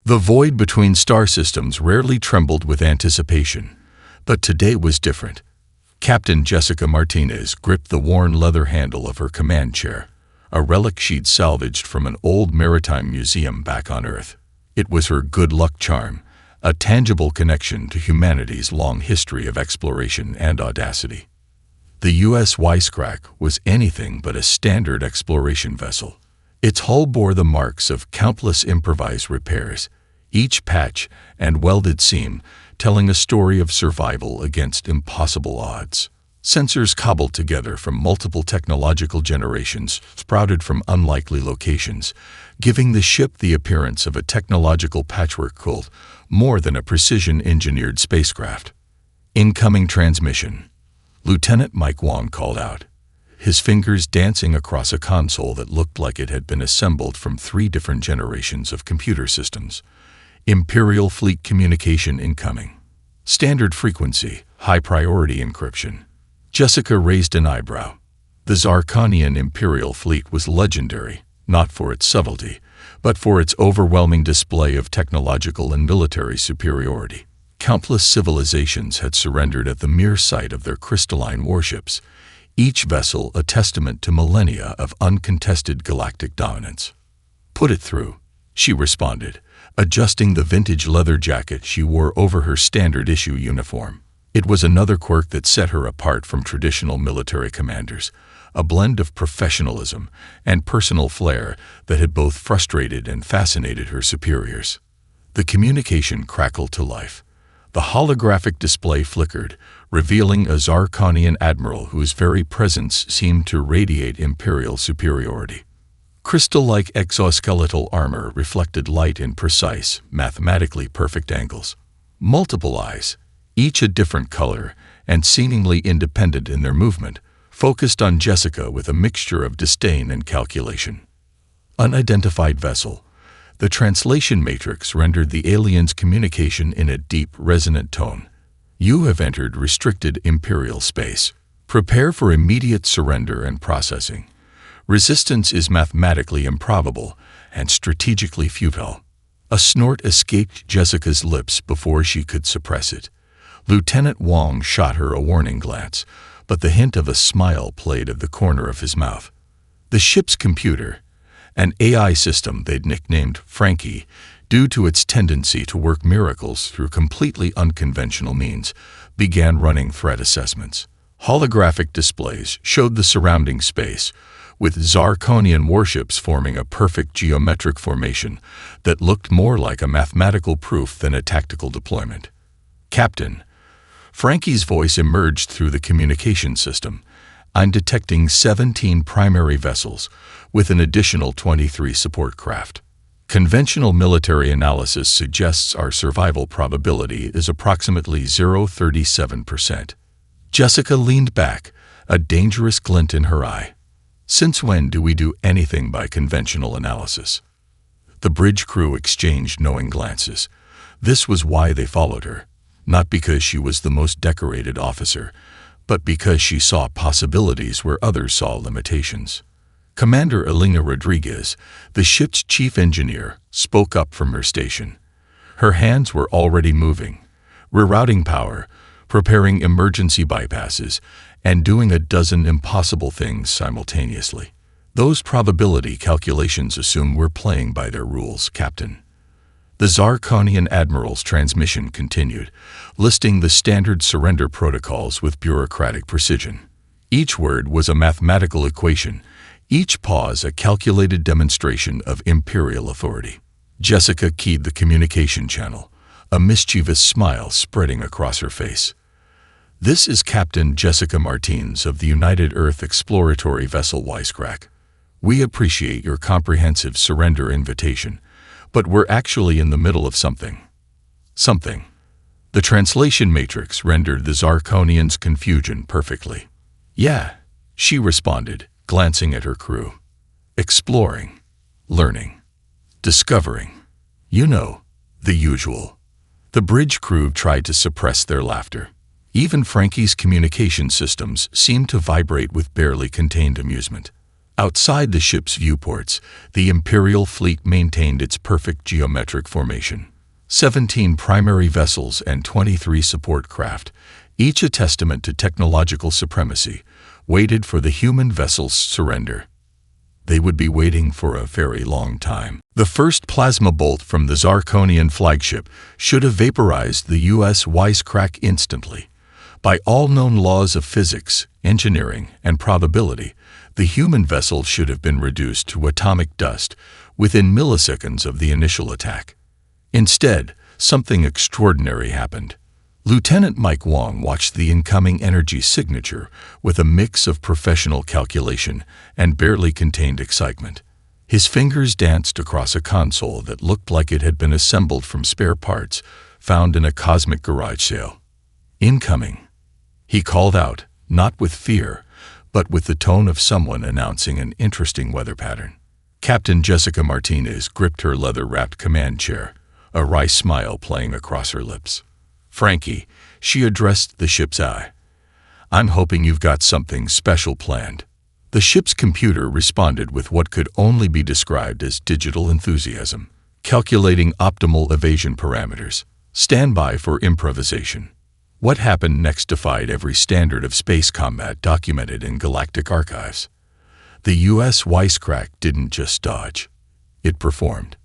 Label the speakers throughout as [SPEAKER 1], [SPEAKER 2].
[SPEAKER 1] The void between star systems rarely trembled with anticipation, but today was different. Captain Jessica Martinez gripped the worn leather handle of her command chair, a relic she'd salvaged from an old maritime museum back on Earth. It was her good luck charm, a tangible connection to humanity's long history of exploration and audacity. The U.S. Wisecrack was anything but a standard exploration vessel. Its hull bore the marks of countless improvised repairs, each patch and welded seam telling a story of survival against impossible odds. Sensors cobbled together from multiple technological generations sprouted from unlikely locations, giving the ship the appearance of a technological patchwork quilt more than a precision-engineered spacecraft. Incoming transmission. Lieutenant Mike Wong called out, his fingers dancing across a console that looked like it had been assembled from 3 different generations of computer systems. Imperial Fleet communication incoming. Standard frequency, high priority encryption. Jessica raised an eyebrow. The Zarkonian Imperial Fleet was legendary, not for its subtlety, but for its overwhelming display of technological and military superiority. Countless civilizations had surrendered at the mere sight of their crystalline warships, each vessel a testament to millennia of uncontested galactic dominance. "Put it through," she responded, adjusting the vintage leather jacket she wore over her standard-issue uniform. It was another quirk that set her apart from traditional military commanders, a blend of professionalism and personal flair that had both frustrated and fascinated her superiors. The communication crackled to life. The holographic display flickered, revealing a Zarkonian admiral whose very presence seemed to radiate Imperial superiority. Crystal-like exoskeletal armor reflected light in precise, mathematically perfect angles. Multiple eyes, each a different color and seemingly independent in their movement, focused on Jessica with a mixture of disdain and calculation. Unidentified vessel. The translation matrix rendered the alien's communication in a deep, resonant tone. "You have entered restricted Imperial space. Prepare for immediate surrender and processing. Resistance is mathematically improbable and strategically futile." A snort escaped Jessica's lips before she could suppress it. Lieutenant Wong shot her a warning glance, but the hint of a smile played at the corner of his mouth. The ship's computer, an AI system they'd nicknamed Frankie, due to its tendency to work miracles through completely unconventional means, began running threat assessments. Holographic displays showed the surrounding space, with Zarkonian warships forming a perfect geometric formation that looked more like a mathematical proof than a tactical deployment. "Captain," Frankie's voice emerged through the communication system, "I'm detecting 17 primary vessels, with an additional 23 support craft. Conventional military analysis suggests our survival probability is approximately 0.37%. Jessica leaned back, a dangerous glint in her eye. "Since when do we do anything by conventional analysis?" The bridge crew exchanged knowing glances. This was why they followed her, not because she was the most decorated officer, but because she saw possibilities where others saw limitations. Commander Elena Rodriguez, the ship's chief engineer, spoke up from her station. Her hands were already moving, rerouting power, preparing emergency bypasses, and doing a dozen impossible things simultaneously. "Those probability calculations assume we're playing by their rules, Captain." The Zarkonian admiral's transmission continued, listing the standard surrender protocols with bureaucratic precision. Each word was a mathematical equation, each pause a calculated demonstration of Imperial authority. Jessica keyed the communication channel, a mischievous smile spreading across her face. "This is Captain Jessica Martinez of the United Earth Exploratory Vessel Wisecrack. We appreciate your comprehensive surrender invitation, but we're actually in the middle of something." Something. The translation matrix rendered the Zarkonian's confusion perfectly. "Yeah," she responded, glancing at her crew. "Exploring, learning, discovering. You know, the usual." The bridge crew tried to suppress their laughter. Even Frankie's communication systems seemed to vibrate with barely contained amusement. Outside the ship's viewports, the Imperial fleet maintained its perfect geometric formation. 17 primary vessels and 23 support craft, each a testament to technological supremacy, waited for the human vessel's surrender. They would be waiting for a very long time. The first plasma bolt from the Zarkonian flagship should have vaporized the U.S. wisecrack instantly. By all known laws of physics, engineering, and probability, the human vessel should have been reduced to atomic dust within milliseconds of the initial attack. Instead, something extraordinary happened. Lieutenant Mike Wong watched the incoming energy signature with a mix of professional calculation and barely contained excitement. His fingers danced across a console that looked like it had been assembled from spare parts found in a cosmic garage sale. "Incoming," he called out, not with fear, but with the tone of someone announcing an interesting weather pattern. Captain Jessica Martinez gripped her leather-wrapped command chair, a wry smile playing across her lips. "Frankie," she addressed the ship's eye, "I'm hoping you've got something special planned." The ship's computer responded with what could only be described as digital enthusiasm, calculating optimal evasion parameters. "Stand by for improvisation." What happened next defied every standard of space combat documented in galactic archives. The U.S. wisecrack didn't just dodge. It performed.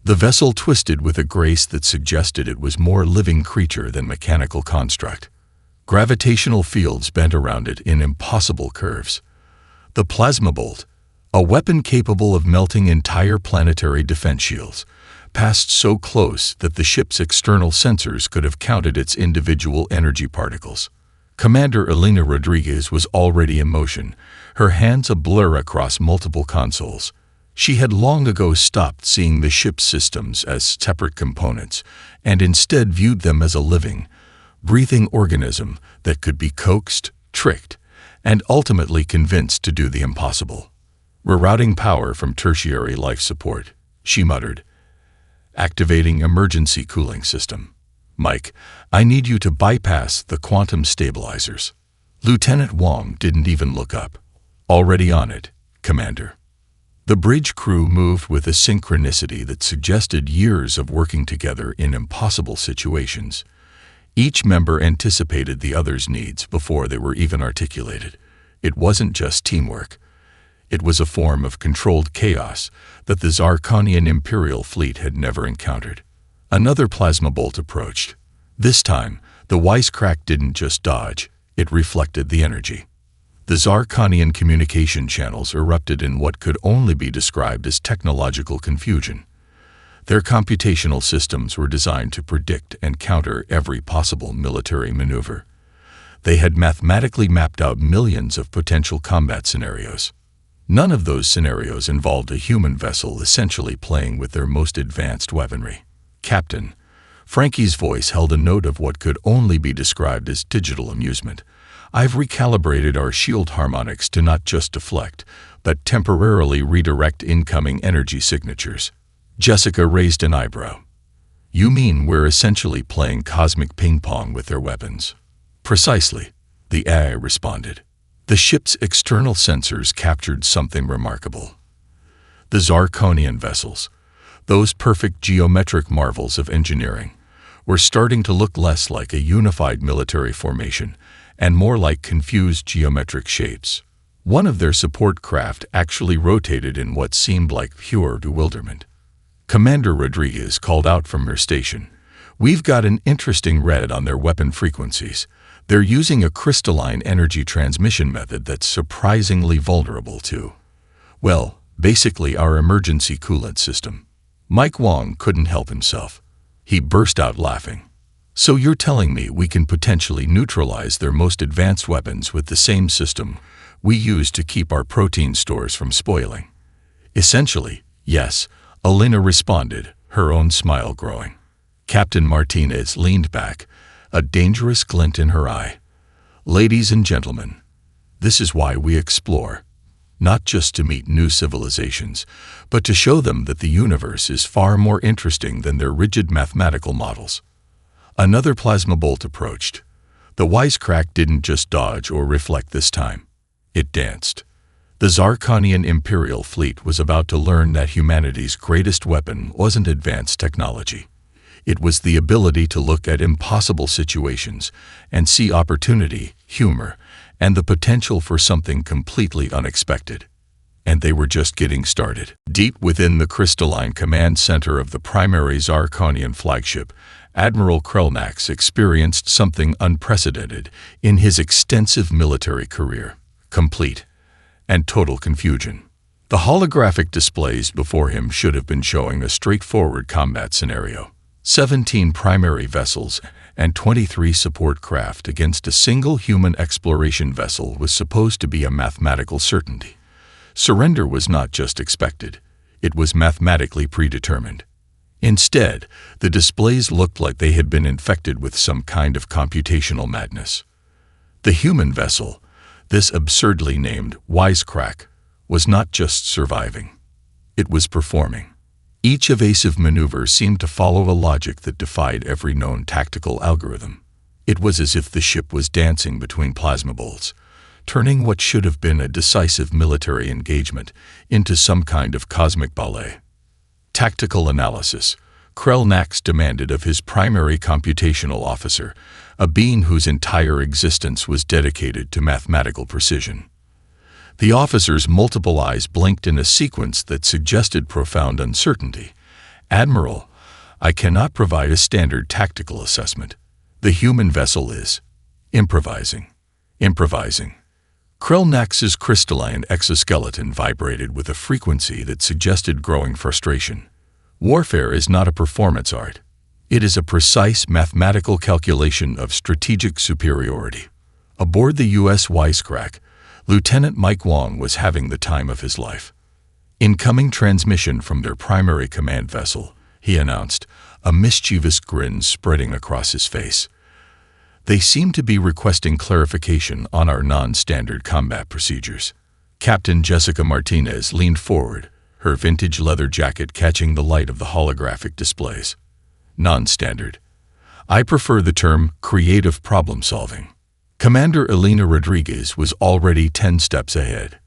[SPEAKER 1] The vessel twisted with a grace that suggested it was more living creature than mechanical construct. Gravitational fields bent around it in impossible curves. The plasma bolt, a weapon capable of melting entire planetary defense shields, passed so close that the ship's external sensors could have counted its individual energy particles. Commander Elena Rodriguez was already in motion, her hands a blur across multiple consoles. She had long ago stopped seeing the ship's systems as separate components and instead viewed them as a living, breathing organism that could be coaxed, tricked, and ultimately convinced to do the impossible. "Rerouting power from tertiary life support," she muttered. "Activating emergency cooling system. Mike, I need you to bypass the quantum stabilizers." Lieutenant Wong didn't even look up. "Already on it, Commander." The bridge crew moved with a synchronicity that suggested years of working together in impossible situations. Each member anticipated the other's needs before they were even articulated. It wasn't just teamwork. It was a form of controlled chaos that the Zarkonian Imperial fleet had never encountered. Another plasma bolt approached. This time, the wisecrack didn't just dodge, it reflected the energy. The Zarkonian communication channels erupted in what could only be described as technological confusion. Their computational systems were designed to predict and counter every possible military maneuver. They had mathematically mapped out millions of potential combat scenarios. None of those scenarios involved a human vessel essentially playing with their most advanced weaponry. "Captain," Frankie's voice held a note of what could only be described as digital amusement. "I've recalibrated our shield harmonics to not just deflect, but temporarily redirect incoming energy signatures." Jessica raised an eyebrow. "You mean we're essentially playing cosmic ping-pong with their weapons?" "Precisely," the AI responded. The ship's external sensors captured something remarkable. The Zarkonian vessels, those perfect geometric marvels of engineering, were starting to look less like a unified military formation and more like confused geometric shapes. One of their support craft actually rotated in what seemed like pure bewilderment. Commander Rodriguez called out from her station, "We've got an interesting read on their weapon frequencies. They're using a crystalline energy transmission method that's surprisingly vulnerable to, well, basically our emergency coolant system." Mike Wong couldn't help himself. He burst out laughing. "So you're telling me we can potentially neutralize their most advanced weapons with the same system we use to keep our protein stores from spoiling?" "Essentially, yes," Elena responded, her own smile growing. Captain Martinez leaned back, a dangerous glint in her eye. "Ladies and gentlemen, this is why we explore. Not just to meet new civilizations, but to show them that the universe is far more interesting than their rigid mathematical models." Another plasma bolt approached. The wisecrack didn't just dodge or reflect this time. It danced. The Zarkonian Imperial fleet was about to learn that humanity's greatest weapon wasn't advanced technology. It was the ability to look at impossible situations and see opportunity, humor, and the potential for something completely unexpected. And they were just getting started. Deep within the crystalline command center of the primary Zarkonian flagship, Admiral Krelnax experienced something unprecedented in his extensive military career: complete and total confusion. The holographic displays before him should have been showing a straightforward combat scenario. 17 primary vessels and 23 support craft against a single human exploration vessel was supposed to be a mathematical certainty. Surrender was not just expected, it was mathematically predetermined. Instead, the displays looked like they had been infected with some kind of computational madness. The human vessel, this absurdly named Wisecrack, was not just surviving. It was performing. Each evasive maneuver seemed to follow a logic that defied every known tactical algorithm. It was as if the ship was dancing between plasma bolts, turning what should have been a decisive military engagement into some kind of cosmic ballet. Tactical analysis. Krelnax demanded of his primary computational officer, a being whose entire existence was dedicated to mathematical precision. The officer's multiple eyes blinked in a sequence that suggested profound uncertainty. "Admiral, I cannot provide a standard tactical assessment. The human vessel is improvising. Krelnax's crystalline exoskeleton vibrated with a frequency that suggested growing frustration. Warfare is not a performance art. It is a precise mathematical calculation of strategic superiority. Aboard the U.S. Wisecrack, Lieutenant Mike Wong was having the time of his life. "Incoming transmission from their primary command vessel," he announced, a mischievous grin spreading across his face. "They seem to be requesting clarification on our non-standard combat procedures." Captain Jessica Martinez leaned forward, her vintage leather jacket catching the light of the holographic displays. "Non-standard. I prefer the term creative problem-solving." Commander Elena Rodriguez was already 10 steps ahead.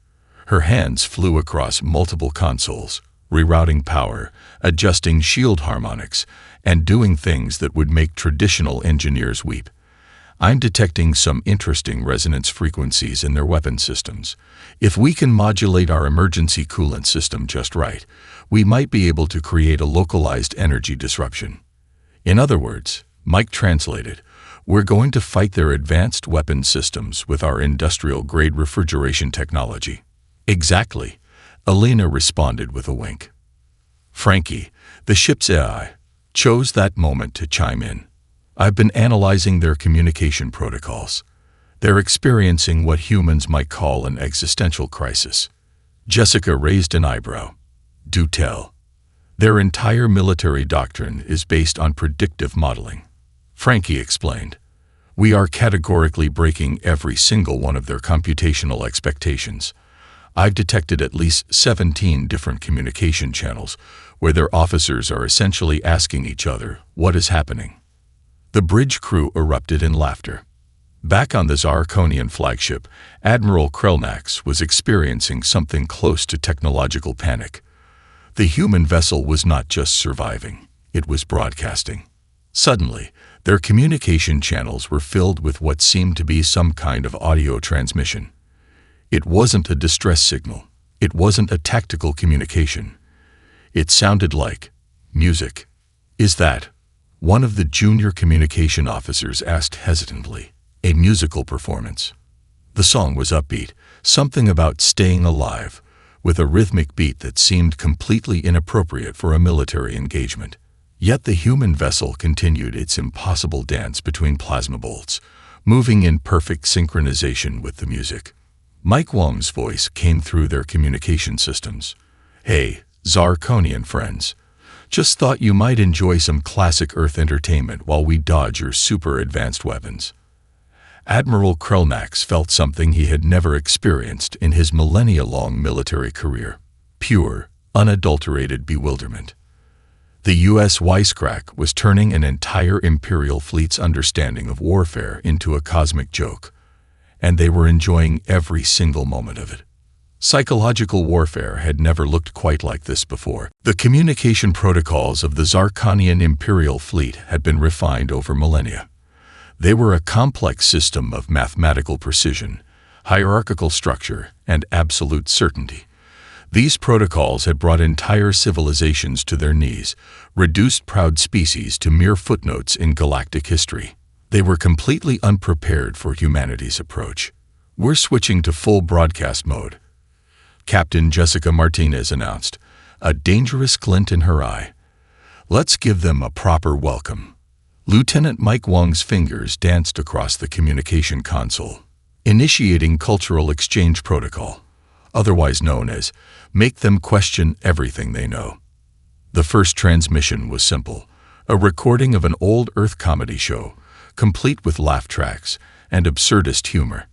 [SPEAKER 1] Her hands flew across multiple consoles, rerouting power, adjusting shield harmonics, and doing things that would make traditional engineers weep. "I'm detecting some interesting resonance frequencies in their weapon systems. If we can modulate our emergency coolant system just right, we might be able to create a localized energy disruption." In other words, Mike translated, "We're going to fight their advanced weapon systems with our industrial-grade refrigeration technology." "Exactly," Elena responded with a wink. Frankie, the ship's AI, chose that moment to chime in. "I've been analyzing their communication protocols. They're experiencing what humans might call an existential crisis." Jessica raised an eyebrow. "Do tell." "Their entire military doctrine is based on predictive modeling," Frankie explained. "We are categorically breaking every single one of their computational expectations. I've detected at least 17 different communication channels where their officers are essentially asking each other, 'What is happening?'" The bridge crew erupted in laughter. Back on the Zarkonian flagship, Admiral Krelnax was experiencing something close to technological panic. The human vessel was not just surviving, it was broadcasting. Suddenly, their communication channels were filled with what seemed to be some kind of audio transmission. It wasn't a distress signal. It wasn't a tactical communication. It sounded like music. "Is that?" one of the junior communication officers asked hesitantly. "A musical performance." The song was upbeat, something about staying alive, with a rhythmic beat that seemed completely inappropriate for a military engagement. Yet the human vessel continued its impossible dance between plasma bolts, moving in perfect synchronization with the music. Mike Wong's voice came through their communication systems. "Hey, Zarkonian friends. Just thought you might enjoy some classic Earth entertainment while we dodge your super-advanced weapons." Admiral Krelnax felt something he had never experienced in his millennia-long military career: pure, unadulterated bewilderment. The U.S. Wisecrack was turning an entire Imperial fleet's understanding of warfare into a cosmic joke, and they were enjoying every single moment of it. Psychological warfare had never looked quite like this before. The communication protocols of the Zarkonian Imperial fleet had been refined over millennia. They were a complex system of mathematical precision, hierarchical structure, and absolute certainty. These protocols had brought entire civilizations to their knees, reduced proud species to mere footnotes in galactic history. They were completely unprepared for humanity's approach. "We're switching to full broadcast mode," Captain Jessica Martinez announced, a dangerous glint in her eye. "Let's give them a proper welcome." Lieutenant Mike Wong's fingers danced across the communication console, initiating cultural exchange protocol, otherwise known as make them question everything they know. The first transmission was simple, a recording of an old Earth comedy show, complete with laugh tracks and absurdist humor.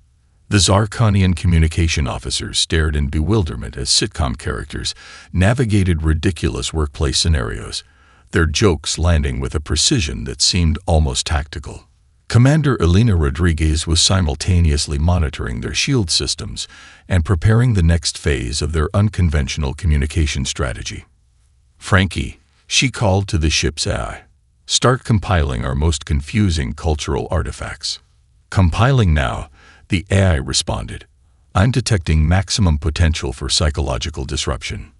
[SPEAKER 1] The Zarkonian communication officers stared in bewilderment as sitcom characters navigated ridiculous workplace scenarios, their jokes landing with a precision that seemed almost tactical. Commander Elena Rodriguez was simultaneously monitoring their shield systems and preparing the next phase of their unconventional communication strategy. "Frankie," she called to the ship's AI, "start compiling our most confusing cultural artifacts." "Compiling now," the AI responded. "I'm detecting maximum potential for psychological disruption."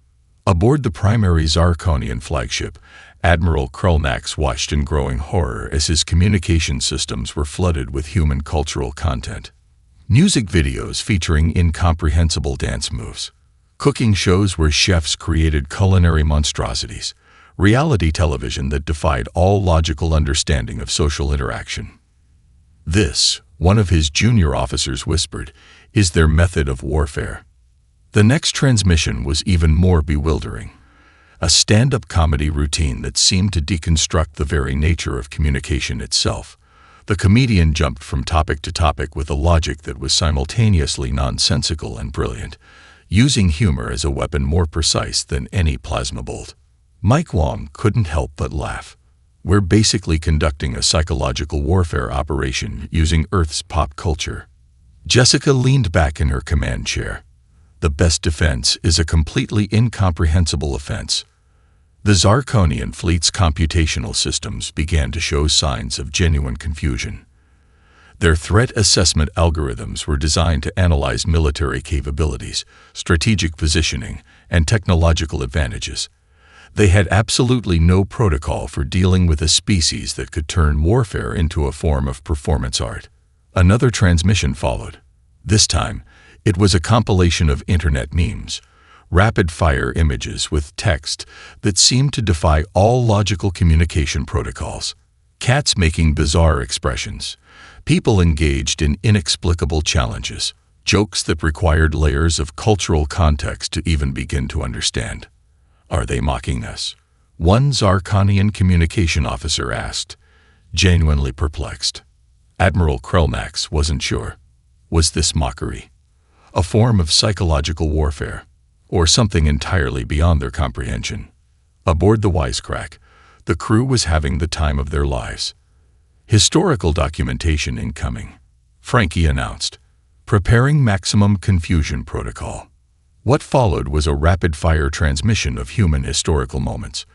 [SPEAKER 1] Aboard the primary Zarkonian flagship, Admiral Krulnax watched in growing horror as his communication systems were flooded with human cultural content. Music videos featuring incomprehensible dance moves, cooking shows where chefs created culinary monstrosities, reality television that defied all logical understanding of social interaction. "This," one of his junior officers whispered, "is their method of warfare." The next transmission was even more bewildering. A stand-up comedy routine that seemed to deconstruct the very nature of communication itself. The comedian jumped from topic to topic with a logic that was simultaneously nonsensical and brilliant, using humor as a weapon more precise than any plasma bolt. Mike Wong couldn't help but laugh. "We're basically conducting a psychological warfare operation using Earth's pop culture." Jessica leaned back in her command chair. "The best defense is a completely incomprehensible offense." The Zarkonian fleet's computational systems began to show signs of genuine confusion. Their threat assessment algorithms were designed to analyze military capabilities, strategic positioning, and technological advantages. They had absolutely no protocol for dealing with a species that could turn warfare into a form of performance art. Another transmission followed. This time, it was a compilation of internet memes, rapid-fire images with text that seemed to defy all logical communication protocols. Cats making bizarre expressions, people engaged in inexplicable challenges, jokes that required layers of cultural context to even begin to understand. "Are they mocking us?" one Zarkonian communication officer asked, genuinely perplexed. Admiral Krulnax wasn't sure. Was this mockery? A form of psychological warfare? Or something entirely beyond their comprehension? Aboard the Wisecrack, the crew was having the time of their lives. "Historical documentation incoming," Frankie announced, preparing maximum confusion protocol. What followed was a rapid-fire transmission of human historical moments.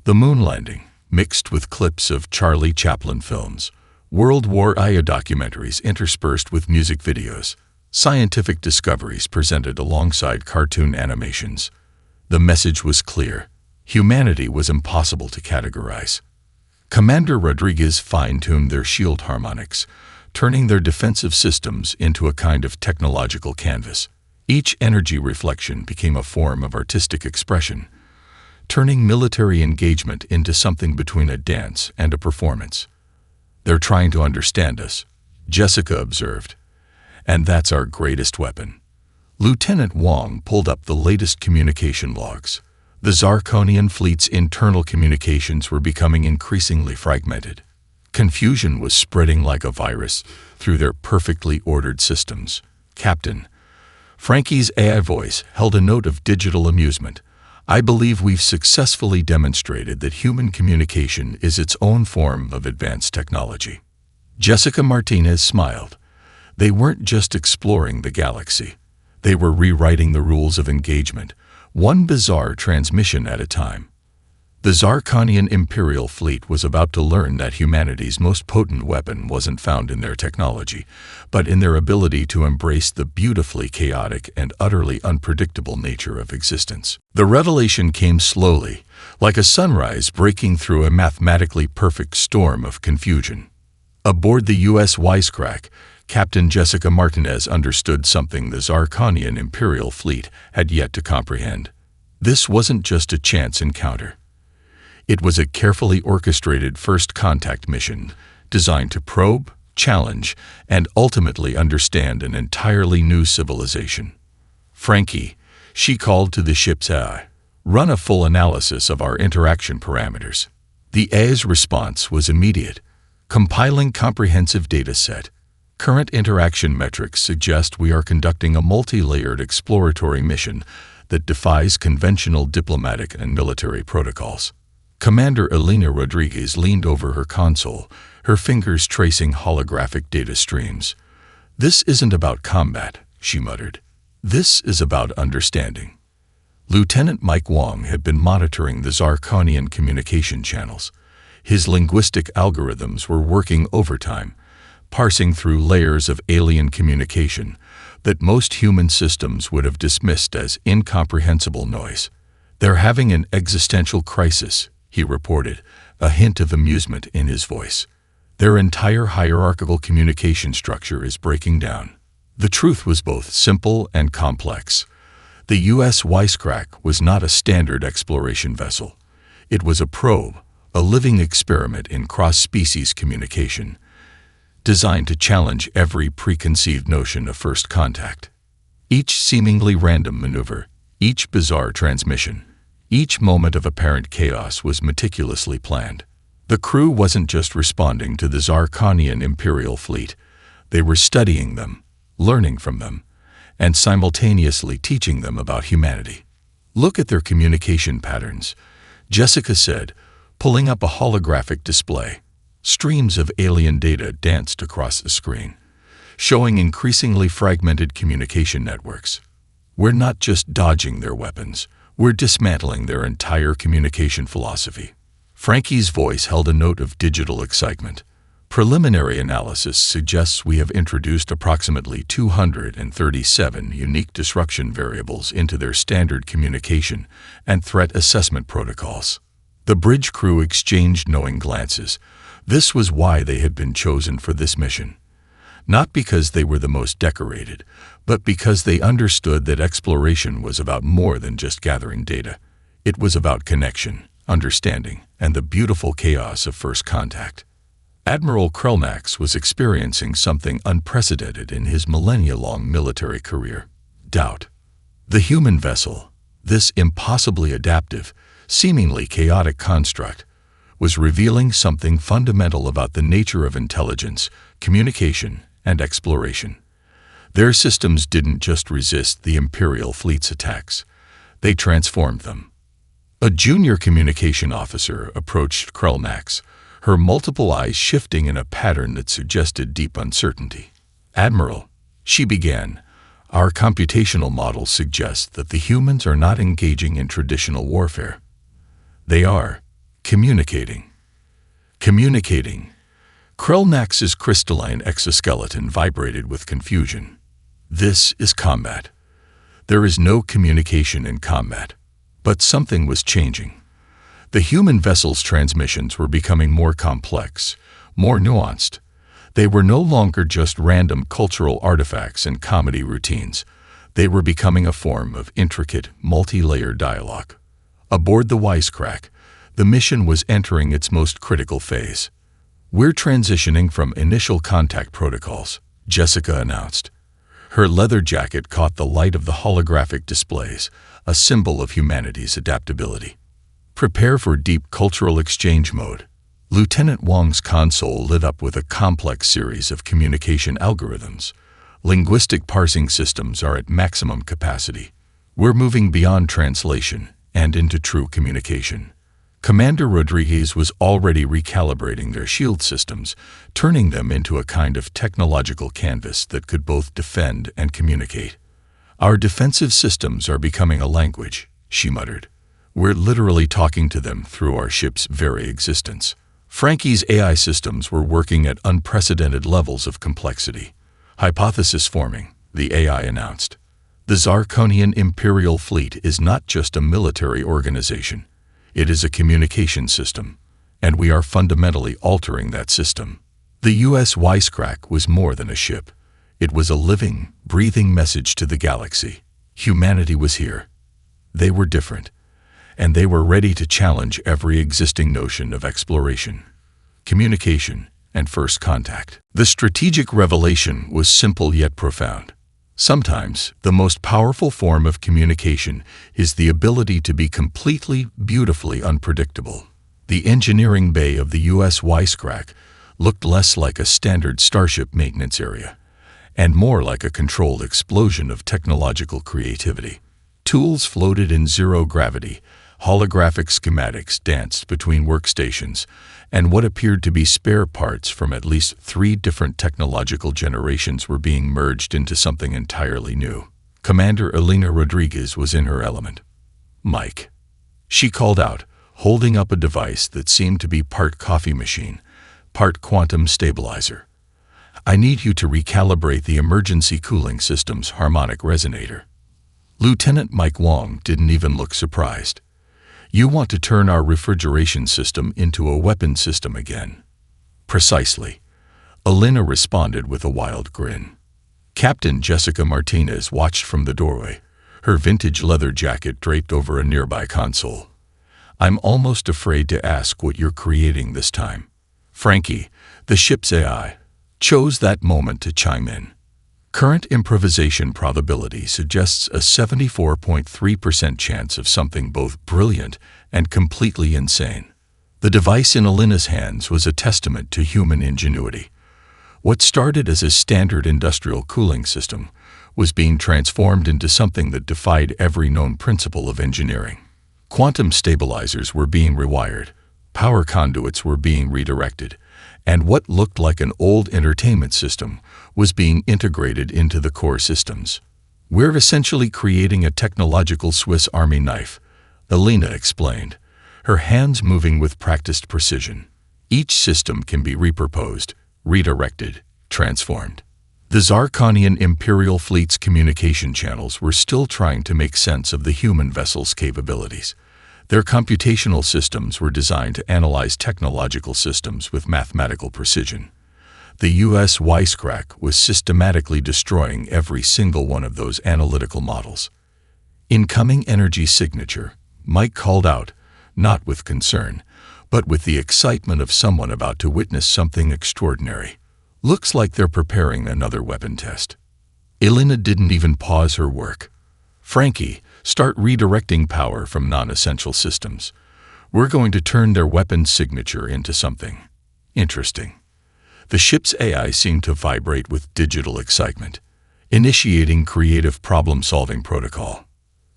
[SPEAKER 1] The moon landing, mixed with clips of Charlie Chaplin films, World War II documentaries interspersed with music videos, scientific discoveries presented alongside cartoon animations. The message was clear. Humanity was impossible to categorize. Commander Rodriguez fine-tuned their shield harmonics, turning their defensive systems into a kind of technological canvas. Each energy reflection became a form of artistic expression, turning military engagement into something between a dance and a performance. "They're trying to understand us," Jessica observed. "And that's our greatest weapon." Lieutenant Wong pulled up the latest communication logs. The Zarkonian fleet's internal communications were becoming increasingly fragmented. Confusion was spreading like a virus through their perfectly ordered systems. "Captain," Frankie's AI voice held a note of digital amusement, "I believe we've successfully demonstrated that human communication is its own form of advanced technology." Jessica Martinez smiled. They weren't just exploring the galaxy. They were rewriting the rules of engagement, one bizarre transmission at a time. The Zarkonian Imperial fleet was about to learn that humanity's most potent weapon wasn't found in their technology, but in their ability to embrace the beautifully chaotic and utterly unpredictable nature of existence. The revelation came slowly, like a sunrise breaking through a mathematically perfect storm of confusion. Aboard the U.S. Wisecrack, Captain Jessica Martinez understood something the Zarkonian Imperial fleet had yet to comprehend. This wasn't just a chance encounter. It was a carefully orchestrated first contact mission designed to probe, challenge, and ultimately understand an entirely new civilization. Frankie, she called to the ship's AI, run a full analysis of our interaction parameters. The AI's response was immediate, compiling comprehensive data set. Current interaction metrics suggest we are conducting a multi-layered exploratory mission that defies conventional diplomatic and military protocols. Commander Elena Rodriguez leaned over her console, her fingers tracing holographic data streams. "This isn't about combat," she muttered. "This is about understanding." Lieutenant Mike Wong had been monitoring the Zarkonian communication channels. His linguistic algorithms were working overtime, parsing through layers of alien communication that most human systems would have dismissed as incomprehensible noise. "They're having an existential crisis," he reported, a hint of amusement in his voice. "Their entire hierarchical communication structure is breaking down." The truth was both simple and complex. The U.S. Wisecrack was not a standard exploration vessel. It was a probe, a living experiment in cross-species communication, designed to challenge every preconceived notion of first contact. Each seemingly random maneuver, each bizarre transmission, each moment of apparent chaos was meticulously planned. The crew wasn't just responding to the Zarkonian Imperial fleet. They were studying them, learning from them, and simultaneously teaching them about humanity. "Look at their communication patterns," Jessica said, pulling up a holographic display. Streams of alien data danced across the screen, showing increasingly fragmented communication networks. "We're not just dodging their weapons. We're dismantling their entire communication philosophy." Frankie's voice held a note of digital excitement. "Preliminary analysis suggests we have introduced approximately 237 unique disruption variables into their standard communication and threat assessment protocols." The bridge crew exchanged knowing glances. This was why they had been chosen for this mission. Not because they were the most decorated, but because they understood that exploration was about more than just gathering data. It was about connection, understanding, and the beautiful chaos of first contact. Admiral Krelnax was experiencing something unprecedented in his millennia-long military career: doubt. The human vessel, this impossibly adaptive, seemingly chaotic construct, was revealing something fundamental about the nature of intelligence, communication, and exploration. Their systems didn't just resist the Imperial fleet's attacks. They transformed them. A junior communication officer approached Krelnax, her multiple eyes shifting in a pattern that suggested deep uncertainty. "Admiral," she began, "our computational models suggest that the humans are not engaging in traditional warfare. They are communicating." Communicating. Krelnax's crystalline exoskeleton vibrated with confusion. "This is combat. There is no communication in combat." But something was changing. The human vessel's transmissions were becoming more complex, more nuanced. They were no longer just random cultural artifacts and comedy routines. They were becoming a form of intricate, multi-layered dialogue. Aboard the Wisecrack, the mission was entering its most critical phase. "We're transitioning from initial contact protocols," Jessica announced. Her leather jacket caught the light of the holographic displays, a symbol of humanity's adaptability. "Prepare for deep cultural exchange mode." Lieutenant Wong's console lit up with a complex series of communication algorithms. Linguistic parsing systems are at maximum capacity. We're moving beyond translation and into true communication. Commander Rodriguez was already recalibrating their shield systems, turning them into a kind of technological canvas that could both defend and communicate. "Our defensive systems are becoming a language," she muttered. "We're literally talking to them through our ship's very existence." Frankie's AI systems were working at unprecedented levels of complexity. "Hypothesis forming," the AI announced. "The Zarkonian Imperial fleet is not just a military organization. It is a communication system, and we are fundamentally altering that system." The U.S. wisecrack was more than a ship. It was a living, breathing message to the galaxy. Humanity was here. They were different, and they were ready to challenge every existing notion of exploration, communication, and first contact. The strategic revelation was simple yet profound. Sometimes, the most powerful form of communication is the ability to be completely, beautifully unpredictable. The engineering bay of the U.S. wisecrack looked less like a standard starship maintenance area, and more like a controlled explosion of technological creativity. Tools floated in zero gravity, holographic schematics danced between workstations, and what appeared to be spare parts from at least 3 different technological generations were being merged into something entirely new. Commander Elena Rodriguez was in her element. "Mike," she called out, holding up a device that seemed to be part coffee machine, part quantum stabilizer. "I need you to recalibrate the emergency cooling system's harmonic resonator." Lieutenant Mike Wong didn't even look surprised. "You want to turn our refrigeration system into a weapon system again?" "Precisely," Elena responded with a wild grin. Captain Jessica Martinez watched from the doorway, her vintage leather jacket draped over a nearby console. "I'm almost afraid to ask what you're creating this time." Frankie, the ship's AI, chose that moment to chime in. "Current improvisation probability suggests a 74.3% chance of something both brilliant and completely insane." The device in Elena's hands was a testament to human ingenuity. What started as a standard industrial cooling system was being transformed into something that defied every known principle of engineering. Quantum stabilizers were being rewired, power conduits were being redirected, and what looked like an old entertainment system was being integrated into the core systems. "We're essentially creating a technological Swiss Army knife," Elena explained, her hands moving with practiced precision. "Each system can be repurposed, redirected, transformed." The Zarkonian Imperial fleet's communication channels were still trying to make sense of the human vessel's capabilities. Their computational systems were designed to analyze technological systems with mathematical precision. The U.S. wisecrack was systematically destroying every single one of those analytical models. "Incoming energy signature," Mike called out, not with concern, but with the excitement of someone about to witness something extraordinary. "Looks like they're preparing another weapon test." Elena didn't even pause her work. "Frankie, start redirecting power from non-essential systems. We're going to turn their weapon signature into something interesting." The ship's AI seemed to vibrate with digital excitement, initiating creative problem-solving protocol.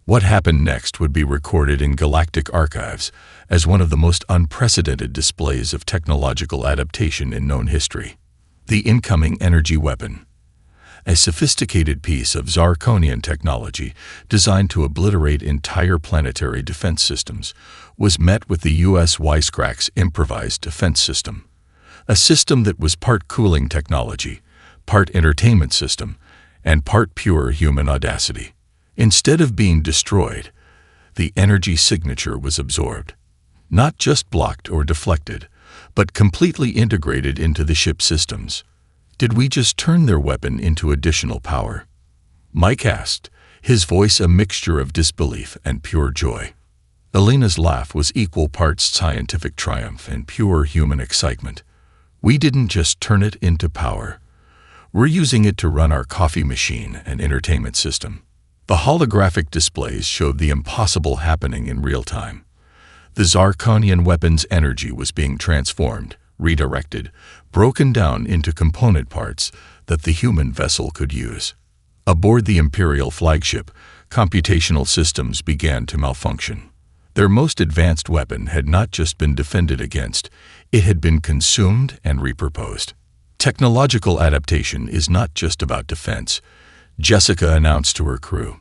[SPEAKER 1] What happened next would be recorded in Galactic archives as one of the most unprecedented displays of technological adaptation in known history. The incoming energy weapon, a sophisticated piece of Zarkonian technology designed to obliterate entire planetary defense systems, was met with the U.S. wisecrack's improvised defense system, a system that was part cooling technology, part entertainment system, and part pure human audacity. Instead of being destroyed, the energy signature was absorbed, not just blocked or deflected, but completely integrated into the ship's systems. "Did we just turn their weapon into additional power?" Mike asked, his voice a mixture of disbelief and pure joy. Elena's laugh was equal parts scientific triumph and pure human excitement. "We didn't just turn it into power. We're using it to run our coffee machine and entertainment system." The holographic displays showed the impossible happening in real time. The Zarkonian weapon's energy was being transformed, redirected, broken down into component parts that the human vessel could use. Aboard the Imperial flagship, computational systems began to malfunction. Their most advanced weapon had not just been defended against, it had been consumed and repurposed. Technological adaptation is not just about defense. Jessica announced to her crew.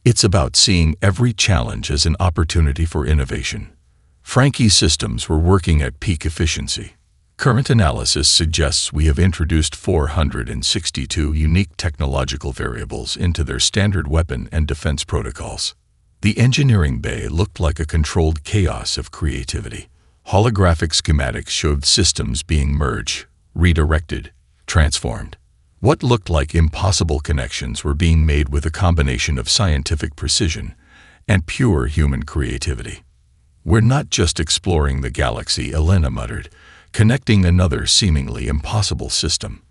[SPEAKER 1] It's about seeing every challenge as an opportunity for innovation. Frankie's systems were working at peak efficiency. Current analysis suggests we have introduced 462 unique technological variables into their standard weapon and defense protocols. The engineering bay looked like a controlled chaos of creativity. Holographic schematics showed systems being merged, redirected, transformed. What looked like impossible connections were being made with a combination of scientific precision and pure human creativity. We're not just exploring the galaxy, Elena muttered, connecting another seemingly impossible system.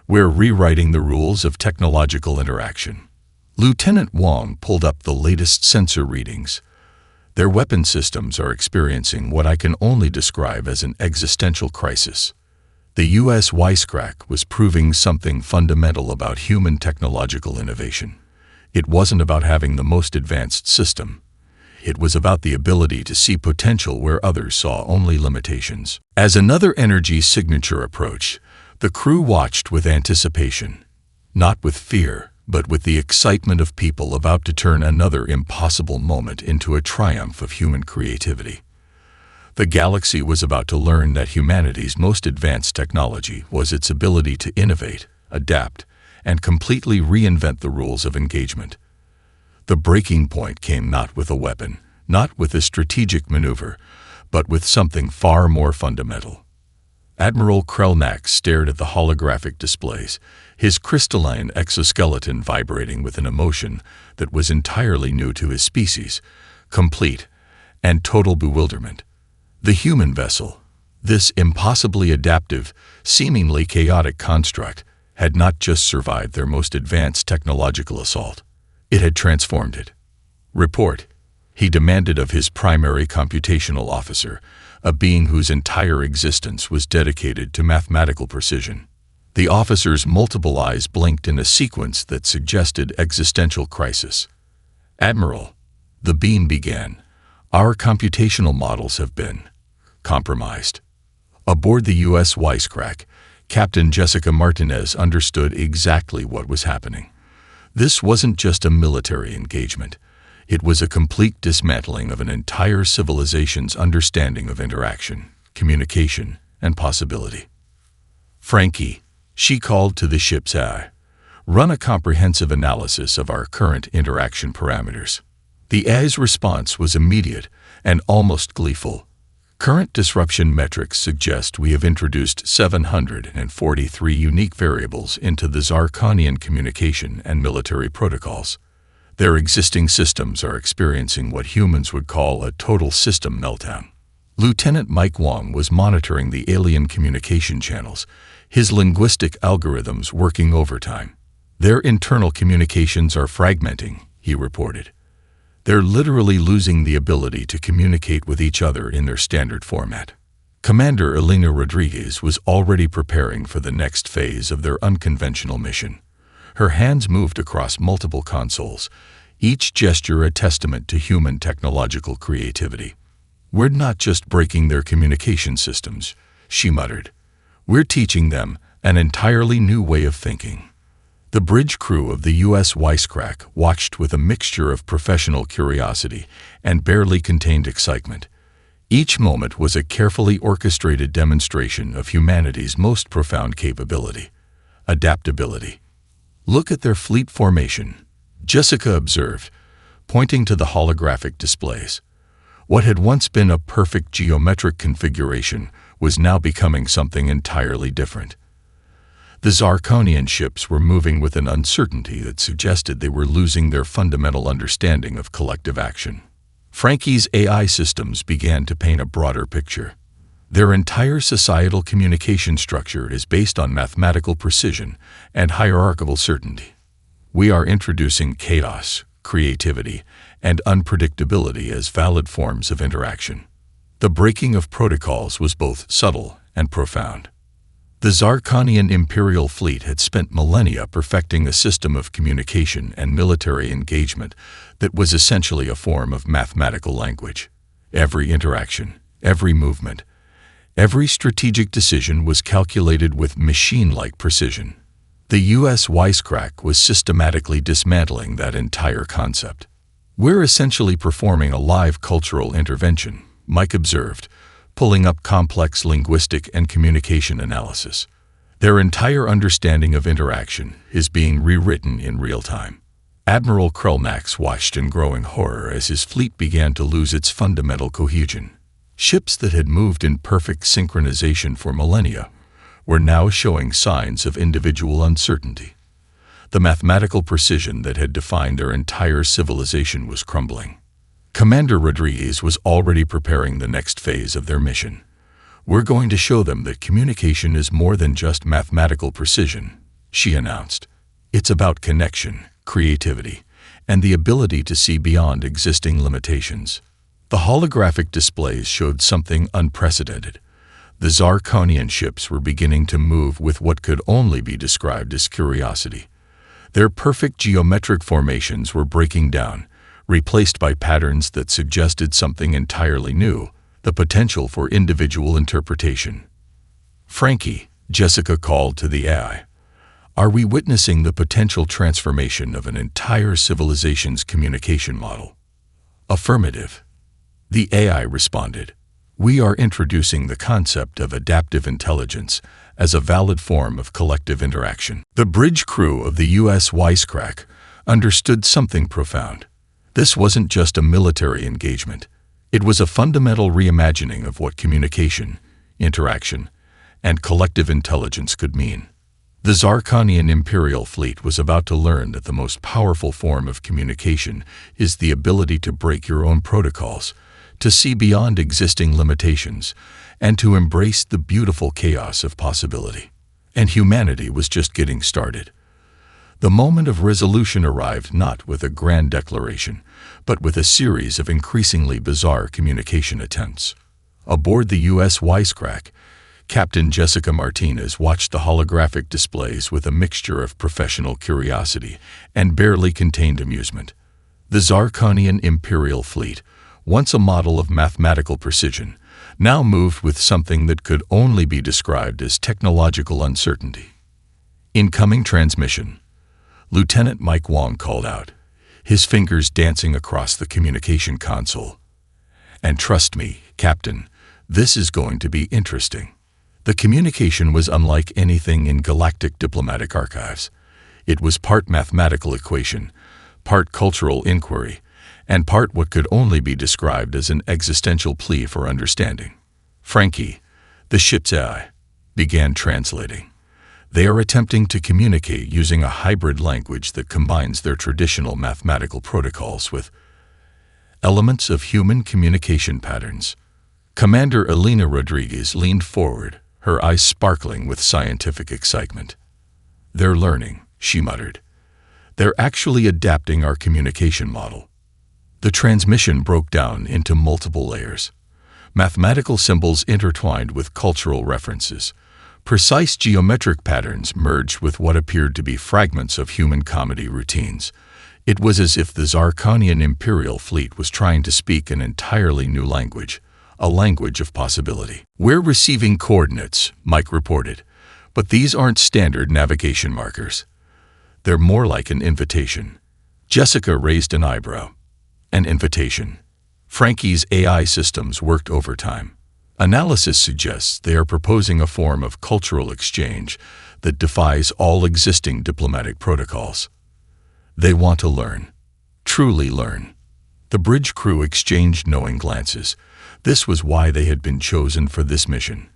[SPEAKER 1] We're rewriting the rules of technological interaction. Lieutenant Wong pulled up the latest sensor readings. Their weapon systems are experiencing what I can only describe as an existential crisis. The U.S. wisecrack was proving something fundamental about human technological innovation. It wasn't about having the most advanced system. It was about the ability to see potential where others saw only limitations. As another energy signature approached, the crew watched with anticipation, not with fear, but with the excitement of people about to turn another impossible moment into a triumph of human creativity. The galaxy was about to learn that humanity's most advanced technology was its ability to innovate, adapt, and completely reinvent the rules of engagement. The breaking point came not with a weapon, not with a strategic maneuver, but with something far more fundamental. Admiral Krelnak stared at the holographic displays, his crystalline exoskeleton vibrating with an emotion that was entirely new to his species, complete and total bewilderment. The human vessel, this impossibly adaptive, seemingly chaotic construct, had not just survived their most advanced technological assault. It had transformed it. Report, he demanded of his primary computational officer, a being whose entire existence was dedicated to mathematical precision. The officer's multiple eyes blinked in a sequence that suggested existential crisis. Admiral, the beam began. Our computational models have been compromised. Aboard the U.S. wisecrack, Captain Jessica Martinez understood exactly what was happening. This wasn't just a military engagement. It was a complete dismantling of an entire civilization's understanding of interaction, communication, and possibility. Frankie, she called to the ship's AI, run a comprehensive analysis of our current interaction parameters. The AI's response was immediate and almost gleeful. Current disruption metrics suggest we have introduced 743 unique variables into the Zarkonian communication and military protocols. Their existing systems are experiencing what humans would call a total system meltdown. Lieutenant Mike Wong was monitoring the alien communication channels, his linguistic algorithms working overtime. Their internal communications are fragmenting, he reported. They're literally losing the ability to communicate with each other in their standard format. Commander Elena Rodriguez was already preparing for the next phase of their unconventional mission. Her hands moved across multiple consoles, each gesture a testament to human technological creativity. We're not just breaking their communication systems, she muttered. We're teaching them an entirely new way of thinking. The bridge crew of the U.S. wisecrack watched with a mixture of professional curiosity and barely contained excitement. Each moment was a carefully orchestrated demonstration of humanity's most profound capability, adaptability. Look at their fleet formation, Jessica observed, pointing to the holographic displays. What had once been a perfect geometric configuration was now becoming something entirely different. The Zarkonian ships were moving with an uncertainty that suggested they were losing their fundamental understanding of collective action. Frankie's AI systems began to paint a broader picture. Their entire societal communication structure is based on mathematical precision and hierarchical certainty. We are introducing chaos, creativity, and unpredictability as valid forms of interaction. The breaking of protocols was both subtle and profound. The Zarkonian Imperial fleet had spent millennia perfecting a system of communication and military engagement that was essentially a form of mathematical language. Every interaction, every movement, every strategic decision was calculated with machine-like precision. The U.S. wisecrack was systematically dismantling that entire concept. "We're essentially performing a live cultural intervention," Mike observed, pulling up complex linguistic and communication analysis. Their entire understanding of interaction is being rewritten in real time. Admiral Krellnax watched in growing horror as his fleet began to lose its fundamental cohesion. Ships that had moved in perfect synchronization for millennia were now showing signs of individual uncertainty. The mathematical precision that had defined their entire civilization was crumbling. Commander Rodriguez was already preparing the next phase of their mission. "We're going to show them that communication is more than just mathematical precision," she announced. "It's about connection, creativity, and the ability to see beyond existing limitations." The holographic displays showed something unprecedented. The Zarkonian ships were beginning to move with what could only be described as curiosity. Their perfect geometric formations were breaking down, replaced by patterns that suggested something entirely new, the potential for individual interpretation. "Frankie," Jessica called to the AI, "are we witnessing the potential transformation of an entire civilization's communication model?" "Affirmative," the AI responded. "We are introducing the concept of adaptive intelligence as a valid form of collective interaction." The bridge crew of the U.S. wisecrack understood something profound. This wasn't just a military engagement. It was a fundamental reimagining of what communication, interaction, and collective intelligence could mean. The Zarkonian Imperial fleet was about to learn that the most powerful form of communication is the ability to break your own protocols, to see beyond existing limitations, and to embrace the beautiful chaos of possibility. And humanity was just getting started. The moment of resolution arrived not with a grand declaration, but with a series of increasingly bizarre communication attempts. Aboard the U.S. wisecrack, Captain Jessica Martinez watched the holographic displays with a mixture of professional curiosity and barely contained amusement. The Zarkonian Imperial fleet, once a model of mathematical precision, now moved with something that could only be described as technological uncertainty. "Incoming transmission," Lieutenant Mike Wong called out, his fingers dancing across the communication console. "And trust me, Captain, this is going to be interesting." The communication was unlike anything in galactic diplomatic archives. It was part mathematical equation, part cultural inquiry, and part what could only be described as an existential plea for understanding. "Frankie," the ship's AI, began translating. "They are attempting to communicate using a hybrid language that combines their traditional mathematical protocols with elements of human communication patterns." Commander Elena Rodriguez leaned forward, her eyes sparkling with scientific excitement. "They're learning," she muttered. "They're actually adapting our communication model." The transmission broke down into multiple layers. Mathematical symbols intertwined with cultural references. Precise geometric patterns merged with what appeared to be fragments of human comedy routines. It was as if the Zarkonian Imperial fleet was trying to speak an entirely new language, a language of possibility. "We're receiving coordinates," Mike reported, "but these aren't standard navigation markers. They're more like an invitation." Jessica raised an eyebrow. "An invitation?" Frankie's AI systems worked overtime. "Analysis suggests they are proposing a form of cultural exchange that defies all existing diplomatic protocols. They want to learn, truly learn." The bridge crew exchanged knowing glances. This was why they had been chosen for this mission.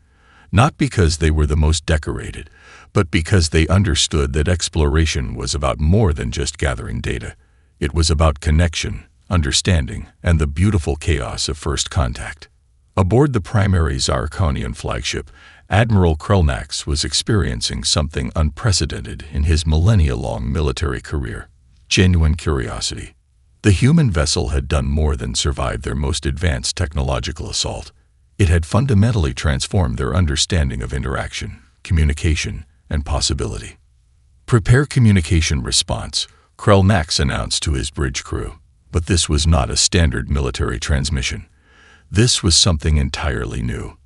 [SPEAKER 1] Not because they were the most decorated, but because they understood that exploration was about more than just gathering data. It was about connection, understanding, and the beautiful chaos of first contact. Aboard the primary Zarkonian flagship, Admiral Krellnax was experiencing something unprecedented in his millennia-long military career: genuine curiosity. The human vessel had done more than survive their most advanced technological assault. It had fundamentally transformed their understanding of interaction, communication, and possibility. "Prepare communication response," Krellnax announced to his bridge crew. But this was not a standard military transmission. This was something entirely new.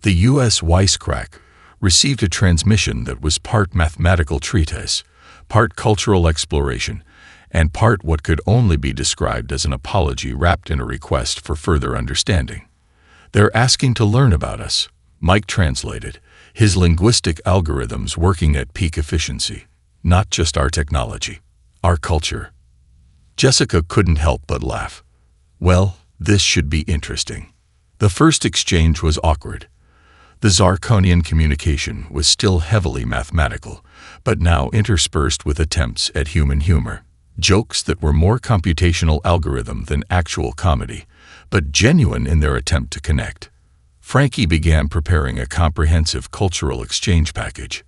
[SPEAKER 1] The U.S. wisecrack received a transmission that was part mathematical treatise, part cultural exploration, and part what could only be described as an apology wrapped in a request for further understanding. "They're asking to learn about us," Mike translated, his linguistic algorithms working at peak efficiency. "Not just our technology, our culture." Jessica couldn't help but laugh. Well, this should be interesting. The first exchange was awkward. The Zarkonian communication was still heavily mathematical, but now interspersed with attempts at human humor. Jokes that were more computational algorithm than actual comedy, but genuine in their attempt to connect. Frankie began preparing a comprehensive cultural exchange package,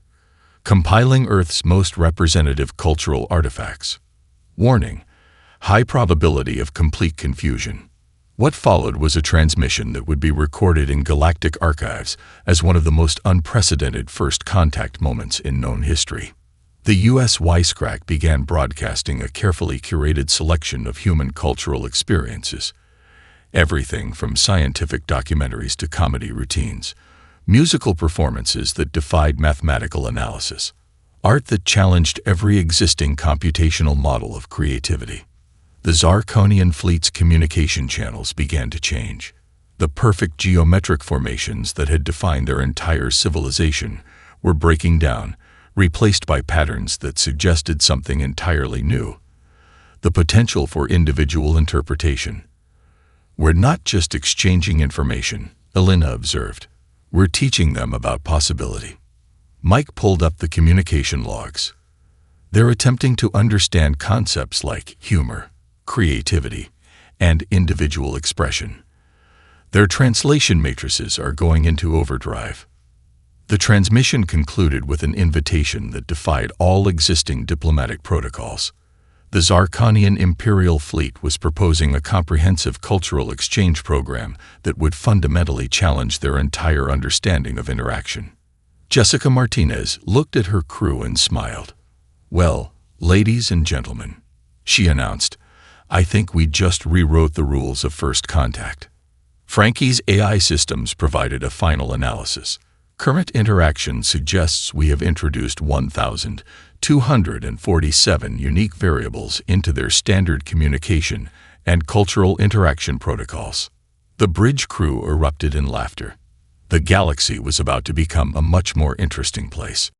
[SPEAKER 1] compiling Earth's most representative cultural artifacts. Warning: high probability of complete confusion. What followed was a transmission that would be recorded in Galactic archives as one of the most unprecedented first contact moments in known history. The U.S. Wisecrack began broadcasting a carefully curated selection of human cultural experiences. Everything from scientific documentaries to comedy routines, musical performances that defied mathematical analysis, art that challenged every existing computational model of creativity. The Zarkonian fleet's communication channels began to change. The perfect geometric formations that had defined their entire civilization were breaking down, replaced by patterns that suggested something entirely new: the potential for individual interpretation. "We're not just exchanging information," Elena observed. "We're teaching them about possibility." Mike pulled up the communication logs. They're attempting to understand concepts like humor, creativity, and individual expression. Their translation matrices are going into overdrive. The transmission concluded with an invitation that defied all existing diplomatic protocols. The Zarkonian Imperial fleet was proposing a comprehensive cultural exchange program that would fundamentally challenge their entire understanding of interaction. Jessica Martinez looked at her crew and smiled. "Well, ladies and gentlemen," she announced, "I think we just rewrote the rules of first contact." Frankie's AI systems provided a final analysis. Current interaction suggests we have introduced 1,247 unique variables into their standard communication and cultural interaction protocols. The bridge crew erupted in laughter. The galaxy was about to become a much more interesting place.